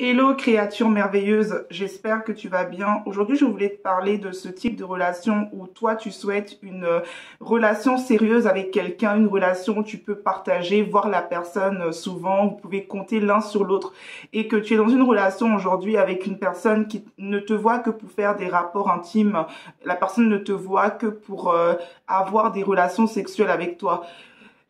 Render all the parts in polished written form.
Hello créature merveilleuse, j'espère que tu vas bien. Aujourd'hui, je voulais te parler de ce type de relation où toi, tu souhaites une relation sérieuse avec quelqu'un, une relation où tu peux partager, voir la personne souvent, vous pouvez compter l'un sur l'autre et que tu es dans une relation aujourd'hui avec une personne qui ne te voit que pour faire des rapports intimes. La personne ne te voit que pour avoir des relations sexuelles avec toi.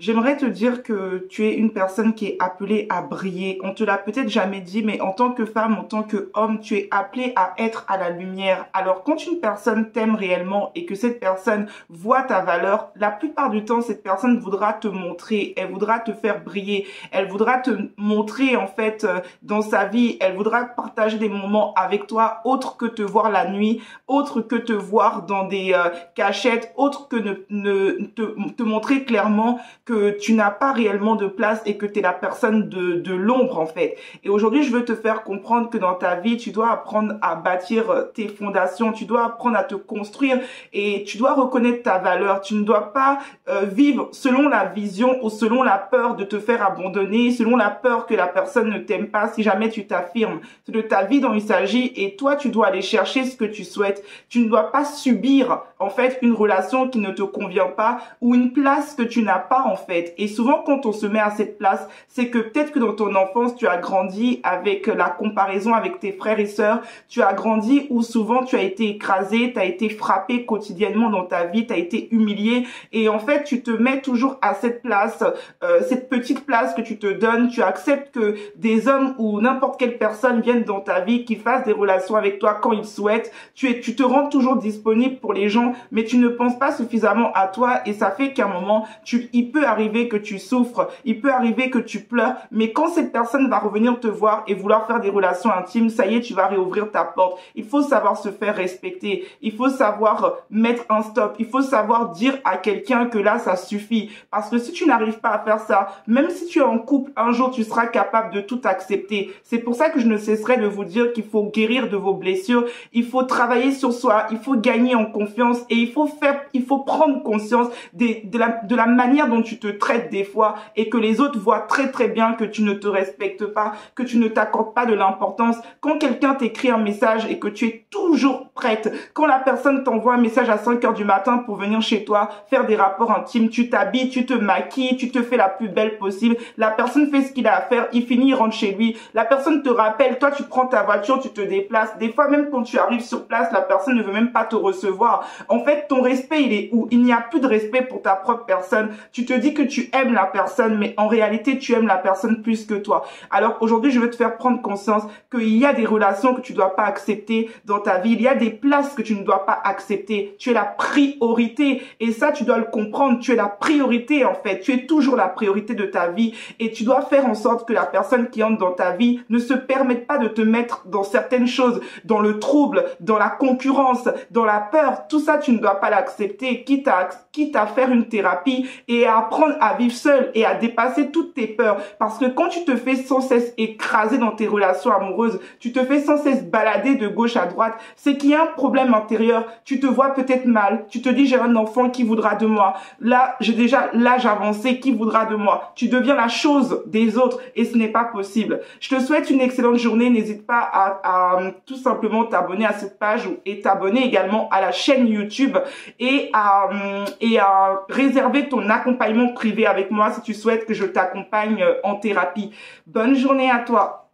J'aimerais te dire que tu es une personne qui est appelée à briller. On te l'a peut-être jamais dit, mais en tant que femme, en tant qu'homme, tu es appelé à être à la lumière. Alors, quand une personne t'aime réellement et que cette personne voit ta valeur, la plupart du temps, cette personne voudra te montrer, elle voudra te faire briller, elle voudra te montrer, en fait, dans sa vie, elle voudra partager des moments avec toi, autre que te voir la nuit, autre que te voir dans des cachettes, autre que te montrer clairement que tu n'as pas réellement de place et que tu es la personne de l'ombre en fait. Et aujourd'hui, je veux te faire comprendre que dans ta vie, tu dois apprendre à bâtir tes fondations, tu dois apprendre à te construire et tu dois reconnaître ta valeur. Tu ne dois pas vivre selon la vision ou selon la peur de te faire abandonner, selon la peur que la personne ne t'aime pas si jamais tu t'affirmes. C'est de ta vie dont il s'agit et toi, tu dois aller chercher ce que tu souhaites. Tu ne dois pas subir en fait une relation qui ne te convient pas ou une place que tu n'as pas en fait. Et souvent, quand on se met à cette place, c'est que peut-être que dans ton enfance, tu as grandi avec la comparaison avec tes frères et sœurs. Tu as grandi où souvent tu as été écrasé, tu as été frappé quotidiennement dans ta vie, tu as été humilié. Et en fait, tu te mets toujours à cette place, cette petite place que tu te donnes. Tu acceptes que des hommes ou n'importe quelle personne vienne dans ta vie, qui fassent des relations avec toi quand ils souhaitent. Tu te rends toujours disponible pour les gens, mais tu ne penses pas suffisamment à toi. Et ça fait qu'à un moment, il peut arriver que tu souffres, il peut arriver que tu pleures, mais quand cette personne va revenir te voir et vouloir faire des relations intimes, ça y est, tu vas réouvrir ta porte. Il faut savoir se faire respecter, il faut savoir mettre un stop, il faut savoir dire à quelqu'un que là, ça suffit. Parce que si tu n'arrives pas à faire ça, même si tu es en couple, un jour, tu seras capable de tout accepter. C'est pour ça que je ne cesserai de vous dire qu'il faut guérir de vos blessures, il faut travailler sur soi, il faut gagner en confiance et il faut prendre conscience de la manière dont tu te traites des fois et que les autres voient très très bien que tu ne te respectes pas, que tu ne t'accordes pas de l'importance. Quand quelqu'un t'écrit un message et que tu es toujours prête, quand la personne t'envoie un message à 5 heures du matin pour venir chez toi, faire des rapports intimes, tu t'habilles, tu te maquilles, tu te fais la plus belle possible, la personne fait ce qu'il a à faire, il finit, il rentre chez lui, la personne te rappelle, toi tu prends ta voiture, tu te déplaces, des fois même quand tu arrives sur place, la personne ne veut même pas te recevoir. En fait, ton respect, il est où? Il n'y a plus de respect pour ta propre personne. Tu te dis que tu aimes la personne, mais en réalité, tu aimes la personne plus que toi. Alors aujourd'hui, je veux te faire prendre conscience qu'il y a des relations que tu ne dois pas accepter dans ta vie. Il y a des places que tu ne dois pas accepter. Tu es la priorité. Et ça, tu dois le comprendre. Tu es la priorité, en fait. Tu es toujours la priorité de ta vie. Et tu dois faire en sorte que la personne qui entre dans ta vie ne se permette pas de te mettre dans certaines choses, dans le trouble, dans la concurrence, dans la peur. Tout ça, tu ne dois pas l'accepter. Quitte à faire une thérapie et à apprendre à vivre seul et à dépasser toutes tes peurs. Parce que quand tu te fais sans cesse écraser dans tes relations amoureuses, tu te fais sans cesse balader de gauche à droite, c'est qu'il y a un problème intérieur. Tu te vois peut-être mal. Tu te dis, j'ai un enfant, qui voudra de moi? Là, j'ai déjà l'âge avancé, qui voudra de moi? Tu deviens la chose des autres et ce n'est pas possible. Je te souhaite une excellente journée. N'hésite pas à tout simplement t'abonner à cette page et t'abonner également à la chaîne YouTube et à réserver ton accompagnement privé avec moi si tu souhaites que je t'accompagne en thérapie. Bonne journée à toi.